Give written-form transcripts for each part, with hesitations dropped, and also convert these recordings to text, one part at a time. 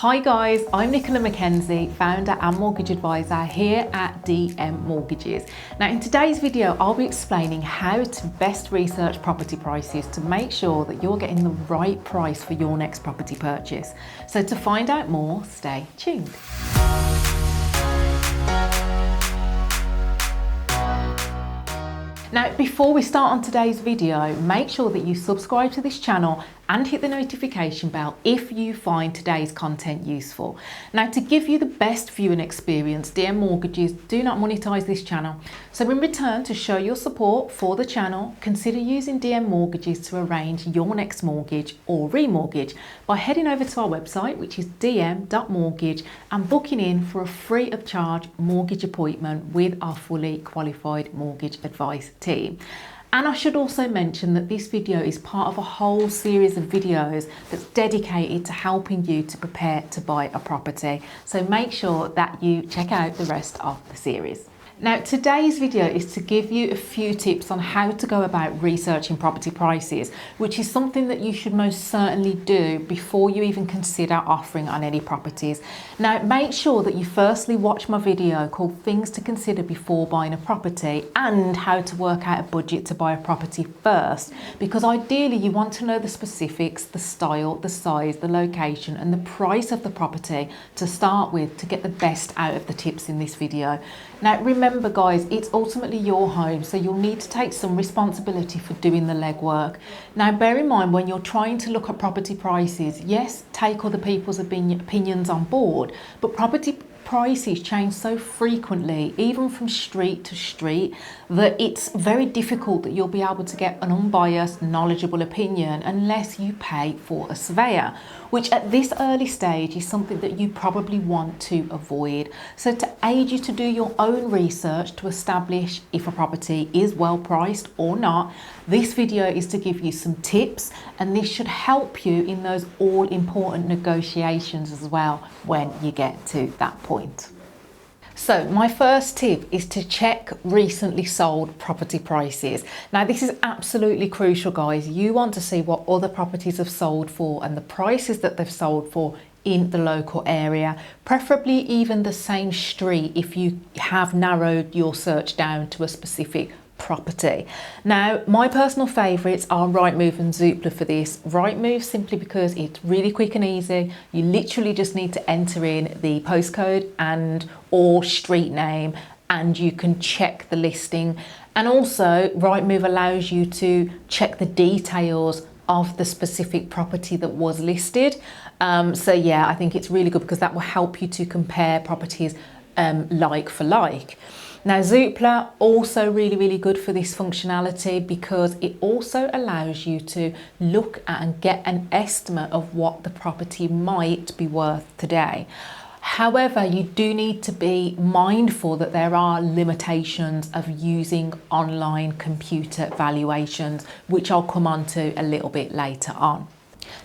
Hi guys, I'm Nicola McKenzie, founder and mortgage advisor here at DM Mortgages. Now in today's video, I'll be explaining how to best research property prices to make sure that you're getting the right price for your next property purchase. So to find out more, stay tuned. Now, before we start on today's video, make sure that you subscribe to this channel and hit the notification bell if you find today's content useful. Now, to give you the best viewing experience, DM Mortgages do not monetize this channel. So in return to show your support for the channel, consider using DM Mortgages to arrange your next mortgage or remortgage by heading over to our website, which is dm.mortgage, and booking in for a free of charge mortgage appointment with our fully qualified mortgage advice team. And I should also mention that this video is part of a whole series of videos that's dedicated to helping you to prepare to buy a property. So make sure that you check out the rest of the series. Now, today's video is to give you a few tips on how to go about researching property prices, which is something that you should most certainly do before you even consider offering on any properties. Now, make sure that you firstly watch my video called Things to Consider Before Buying a Property and how to work out a budget to buy a property first, because ideally you want to know the specifics, the style, the size, the location and the price of the property to start with to get the best out of the tips in this video. Now, remember guys, it's ultimately your home, so you'll need to take some responsibility for doing the legwork. Now, bear in mind when you're trying to look at property prices, yes, take other people's opinions on board, but property prices change so frequently, even from street to street, that it's very difficult that you'll be able to get an unbiased, knowledgeable opinion unless you pay for a surveyor, which at this early stage is something that you probably want to avoid. So to aid you to do your own research to establish if a property is well priced or not, this video is to give you some tips, and this should help you in those all important negotiations as well when you get to that point. So my first tip is to check recently sold property prices. Now this is absolutely crucial guys. You want to see what other properties have sold for and the prices that they've sold for in the local area, preferably even the same street if you have narrowed your search down to a specific property. Now, my personal favourites are Rightmove and Zoopla for this. Rightmove simply because it's really quick and easy. You literally just need to enter in the postcode and or street name and you can check the listing. And also Rightmove allows you to check the details of the specific property that was listed. So yeah, I think it's really good because that will help you to compare properties like for like. Now Zoopla also really good for this functionality because it also allows you to look at and get an estimate of what the property might be worth today. However, you do need to be mindful that there are limitations of using online computer valuations, which I'll come on to a little bit later on.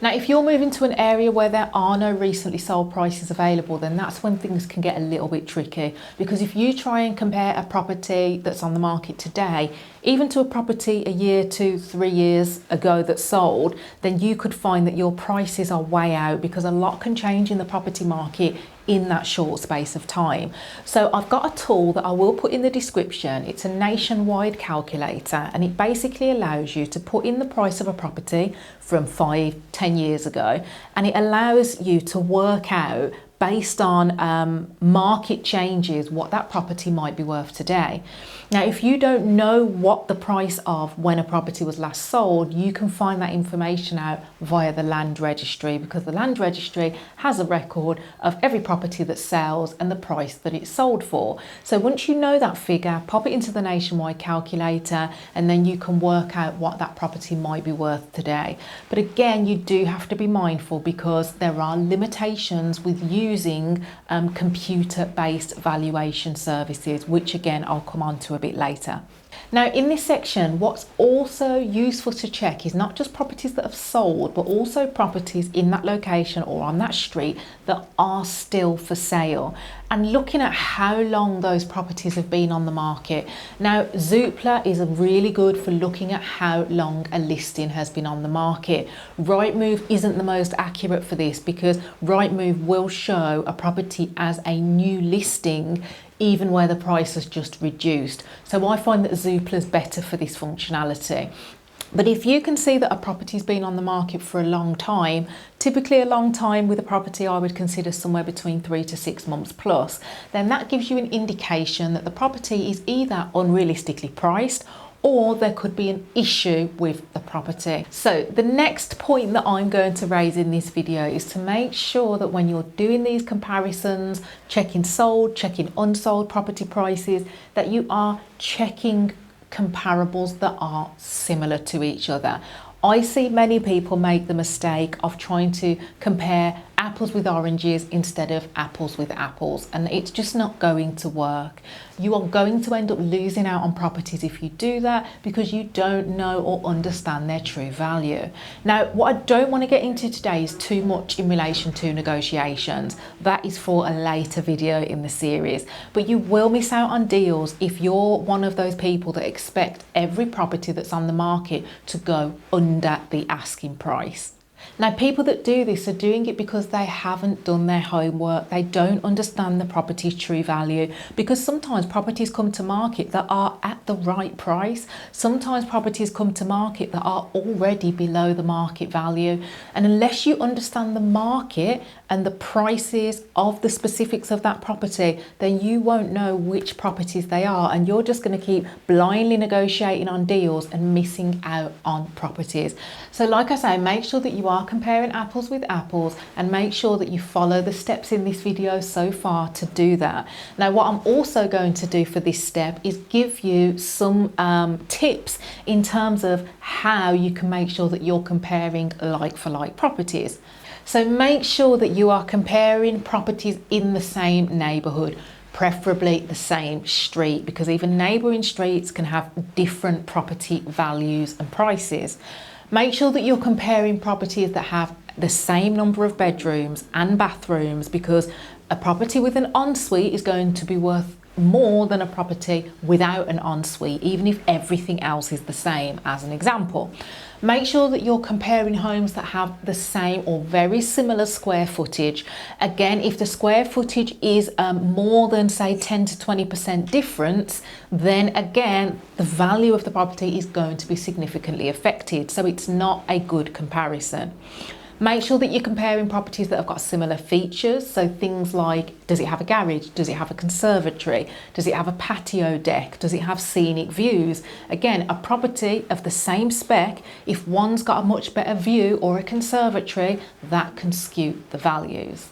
Now, if you're moving to an area where there are no recently sold prices available, then that's when things can get a little bit tricky, because if you try and compare a property that's on the market today, even to a property a year, 2, 3 years ago that sold, then you could find that your prices are way out because a lot can change in the property market in that short space of time. So I've got a tool that I will put in the description. It's a nationwide calculator and it basically allows you to put in the price of a property from 5, 10 years ago, and it allows you to work out based on market changes what that property might be worth today. Now, if you don't know what the price of when a property was last sold, you can find that information out via the land registry, because the land registry has a record of every property that sells and the price that it's sold for. So once you know that figure, pop it into the nationwide calculator and then you can work out what that property might be worth today. But again, you do have to be mindful because there are limitations with using computer-based valuation services, which again I'll come on to a bit later. Now in this section, what's also useful to check is not just properties that have sold, but also properties in that location or on that street that are still for sale, and looking at how long those properties have been on the market. Now Zoopla is really good for looking at how long a listing has been on the market. Rightmove isn't the most accurate for this because Rightmove will show a property as a new listing even where the price has just reduced. So I find that Zoopla is better for this functionality. But if you can see that a property's been on the market for a long time, typically a long time with a property I would consider somewhere between 3 to 6 months plus, then that gives you an indication that the property is either unrealistically priced or there could be an issue with the property. So the next point that I'm going to raise in this video is to make sure that when you're doing these comparisons, checking sold, checking unsold property prices, that you are checking comparables that are similar to each other. I see many people make the mistake of trying to compare apples with oranges instead of apples with apples, and it's just not going to work. You are going to end up losing out on properties if you do that because you don't know or understand their true value. Now, what I don't want to get into today is too much in relation to negotiations. That is for a later video in the series, but you will miss out on deals if you're one of those people that expect every property that's on the market to go under the asking price. Now, people that do this are doing it because they haven't done their homework. They don't understand the property's true value, because sometimes properties come to market that are at the right price. Sometimes properties come to market that are already below the market value. And unless you understand the market and the prices of the specifics of that property, then you won't know which properties they are, and you're just going to keep blindly negotiating on deals and missing out on properties. So like I say, make sure that you are comparing apples with apples, and make sure that you follow the steps in this video so far to do that. Now, what I'm also going to do for this step is give you some tips in terms of how you can make sure that you're comparing like for like properties. So make sure that you are comparing properties in the same neighbourhood, preferably the same street, because even neighbouring streets can have different property values and prices. Make sure that you're comparing properties that have the same number of bedrooms and bathrooms, because a property with an ensuite is going to be worth more than a property without an ensuite, even if everything else is the same, as an example. Make sure that you're comparing homes that have the same or very similar square footage. Again, if the square footage is more than, say, 10 to 20% difference, then again, the value of the property is going to be significantly affected. So it's not a good comparison. Make sure that you're comparing properties that have got similar features. So things like, does it have a garage? Does it have a conservatory? Does it have a patio deck? Does it have scenic views? Again, a property of the same spec, if one's got a much better view or a conservatory, that can skew the values.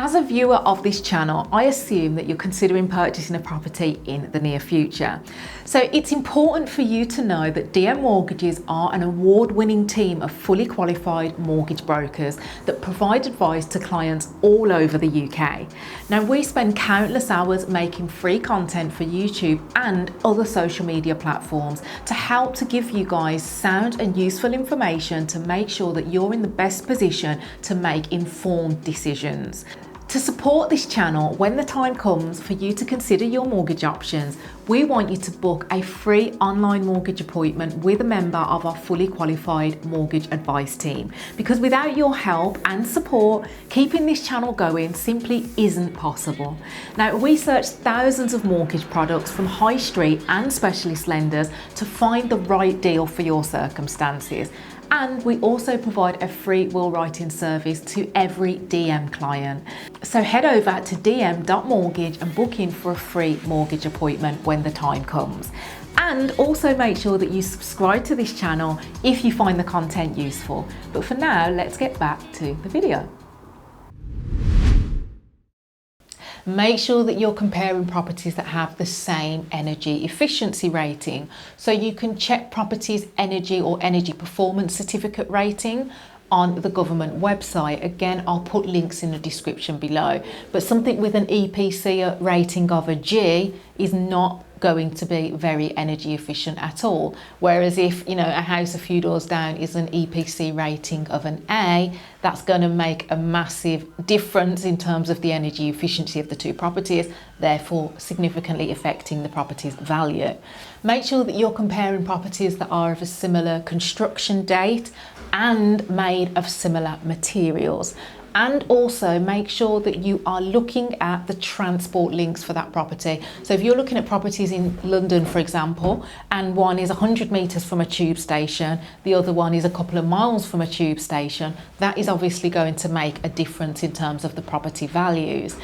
As a viewer of this channel, I assume that you're considering purchasing a property in the near future. So it's important for you to know that DM Mortgages are an award-winning team of fully qualified mortgage brokers that provide advice to clients all over the UK. Now, we spend countless hours making free content for YouTube and other social media platforms to help to give you guys sound and useful information to make sure that you're in the best position to make informed decisions. To support this channel when the time comes for you to consider your mortgage options, we want you to book a free online mortgage appointment with a member of our fully qualified mortgage advice team. Because without your help and support, keeping this channel going simply isn't possible. Now, we searched thousands of mortgage products from high street and specialist lenders to find the right deal for your circumstances. And we also provide a free will writing service to every DM client. So head over to dm.mortgage and book in for a free mortgage appointment when the time comes. And also make sure that you subscribe to this channel if you find the content useful. But for now, let's get back to the video. Make sure that you're comparing properties that have the same energy efficiency rating. So you can check properties' energy or energy performance certificate rating on the government website. Again, I'll put links in the description below. But something with an EPC rating of a G is not going to be very energy efficient at all. Whereas if, you know, a house a few doors down is an EPC rating of an A, that's going to make a massive difference in terms of the energy efficiency of the two properties, therefore significantly affecting the property's value. Make sure that you're comparing properties that are of a similar construction date and made of similar materials. And also make sure that you are looking at the transport links for that property. So if you're looking at properties in London, for example, and one is 100 metres from a tube station, the other one is a couple of miles from a tube station, that is obviously going to make a difference in terms of the property values.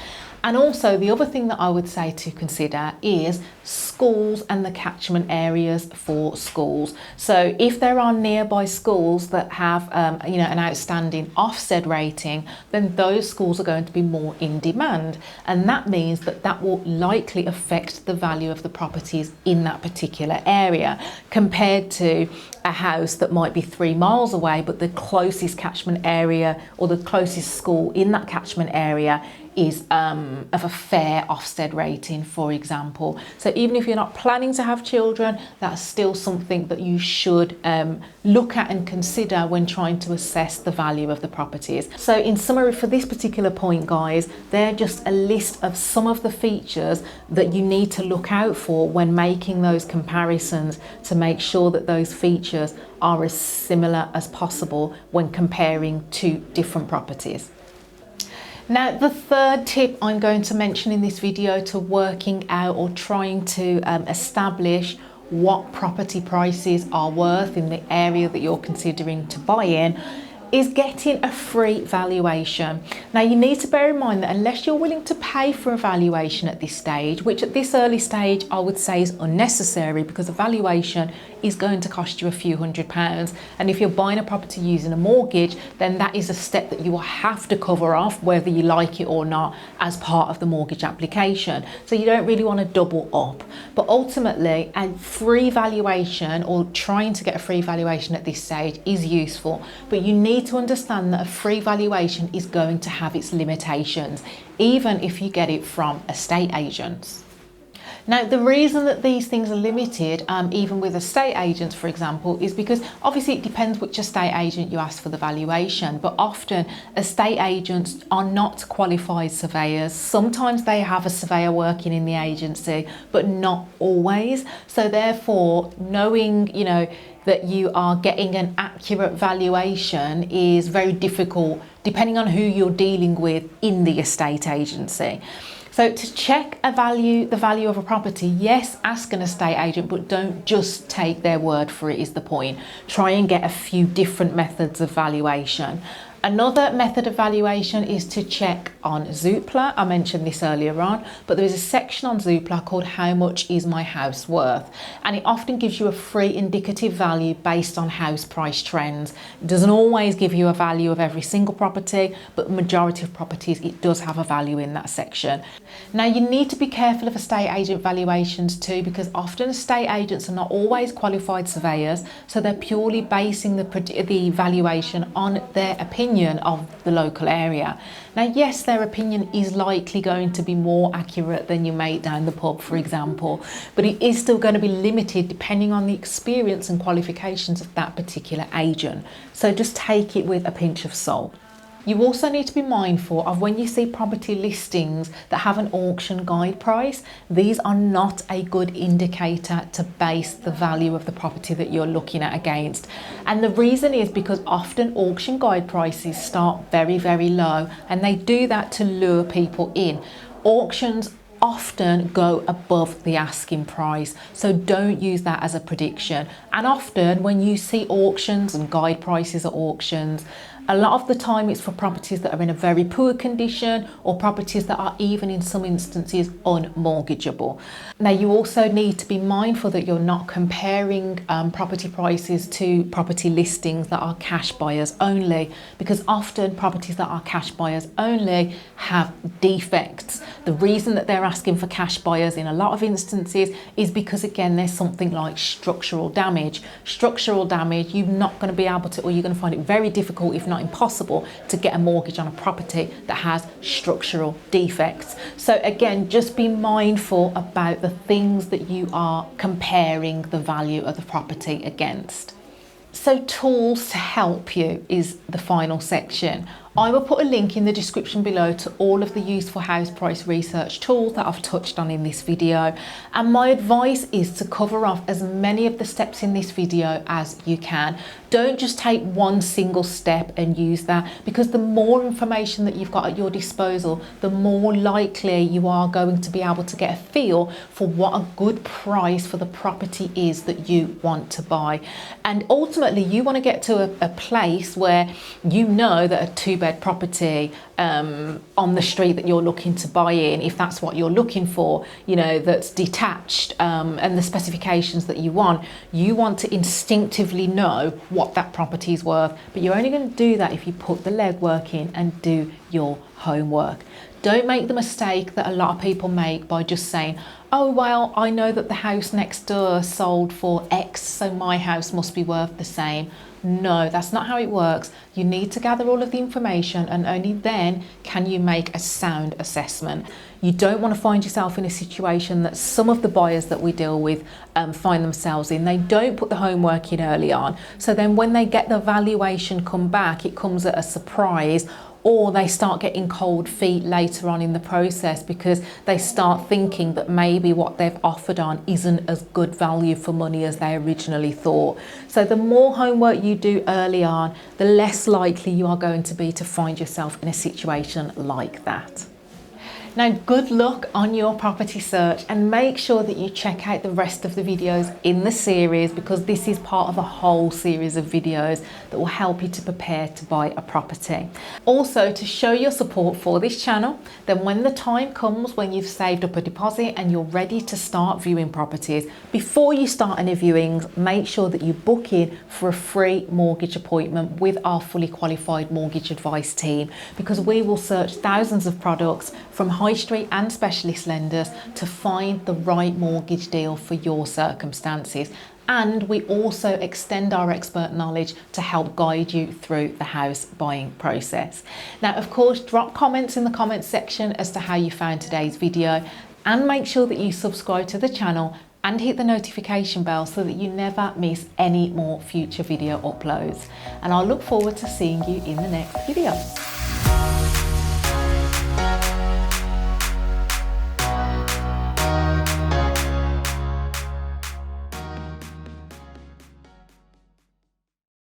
And also the other thing that I would say to consider is schools and the catchment areas for schools. So if there are nearby schools that have you know, an outstanding Ofsted rating, then those schools are going to be more in demand. And that means that that will likely affect the value of the properties in that particular area compared to a house that might be 3 miles away, but the closest catchment area or the closest school in that catchment area is of a fair Ofsted rating, for example. So even if you're not planning to have children, that's still something that you should look at and consider when trying to assess the value of the properties. So in summary for this particular point, guys, they're just a list of some of the features that you need to look out for when making those comparisons to make sure that those features are as similar as possible when comparing two different properties. Now, the third tip I'm going to mention in this video to working out or trying to establish what property prices are worth in the area that you're considering to buy in is getting a free valuation. Now, you need to bear in mind that unless you're willing to pay for a valuation at this stage, which at this early stage I would say is unnecessary because a valuation is going to cost you a few £100s, and if you're buying a property using a mortgage, then that is a step that you will have to cover off whether you like it or not as part of the mortgage application. So you don't really want to double up, but ultimately a free valuation or trying to get a free valuation at this stage is useful, but you need to understand that a free valuation is going to have its limitations, even if you get it from estate agents. Now, the reason that these things are limited, even with estate agents, for example, is because obviously it depends which estate agent you ask for the valuation, but often estate agents are not qualified surveyors. Sometimes they have a surveyor working in the agency, but not always. So therefore, knowing, you know, that you are getting an accurate valuation is very difficult depending on who you're dealing with in the estate agency. So to check the value of a property, yes, ask an estate agent, but don't just take their word for it is the point. Try and get a few different methods of valuation. Another method of valuation is to check on Zoopla. I mentioned this earlier on, but there is a section on Zoopla called How Much Is My House Worth? And it often gives you a free indicative value based on house price trends. It doesn't always give you a value of every single property, but the majority of properties, it does have a value in that section. Now, you need to be careful of estate agent valuations too, because often estate agents are not always qualified surveyors, so they're purely basing the valuation on their opinion of the local area. Now, yes, their opinion is likely going to be more accurate than your mate down the pub, for example, but it is still going to be limited depending on the experience and qualifications of that particular agent. So just take it with a pinch of salt. You also need to be mindful of when you see property listings that have an auction guide price, these are not a good indicator to base the value of the property that you're looking at against. And the reason is because often auction guide prices start very, very low, and they do that to lure people in. Auctions often go above the asking price, so don't use that as a prediction. And often when you see auctions and guide prices at auctions, a lot of the time it's for properties that are in a very poor condition or properties that are even in some instances unmortgageable. Now, you also need to be mindful that you're not comparing property prices to property listings that are cash buyers only, because often properties that are cash buyers only have defects. The reason that they're asking for cash buyers in a lot of instances is because, again, there's something like structural damage. Structural damage, you're not going to be able to, or you're going to find it very difficult, if not not impossible to get a mortgage on a property that has structural defects. So again, just be mindful about the things that you are comparing the value of the property against. So tools to help you is the final section. I will put a link in the description below to all of the useful house price research tools that I've touched on in this video. And my advice is to cover off as many of the steps in this video as you can. Don't just take one single step and use that, because the more information that you've got at your disposal, the more likely you are going to be able to get a feel for what a good price for the property is that you want to buy. And ultimately, you want to get to a place where you know that a two-bed property on the street that you're looking to buy in, if that's what you're looking for, you know, that's detached and the specifications that you want to instinctively know what that property is worth. But you're only going to do that if you put the legwork in and do your homework. Don't make the mistake that a lot of people make by just saying, oh, well, I know that the house next door sold for X, so my house must be worth the same. No, that's not how it works. You need to gather all of the information, and only then can you make a sound assessment. You don't want to find yourself in a situation that some of the buyers that we deal with find themselves in. They don't put the homework in early on. So then when they get the valuation come back, it comes at a surprise, or they start getting cold feet later on in the process because they start thinking that maybe what they've offered on isn't as good value for money as they originally thought. So the more homework you do early on, the less likely you are going to be to find yourself in a situation like that. Now, good luck on your property search, and make sure that you check out the rest of the videos in the series, because this is part of a whole series of videos that will help you to prepare to buy a property. Also, to show your support for this channel, then when the time comes when you've saved up a deposit and you're ready to start viewing properties, before you start any viewings, make sure that you book in for a free mortgage appointment with our fully qualified mortgage advice team, because we will search thousands of products from high street and specialist lenders to find the right mortgage deal for your circumstances. And we also extend our expert knowledge to help guide you through the house buying process. Now, of course, drop comments in the comments section as to how you found today's video, and make sure that you subscribe to the channel and hit the notification bell so that you never miss any more future video uploads. And I'll look forward to seeing you in the next video.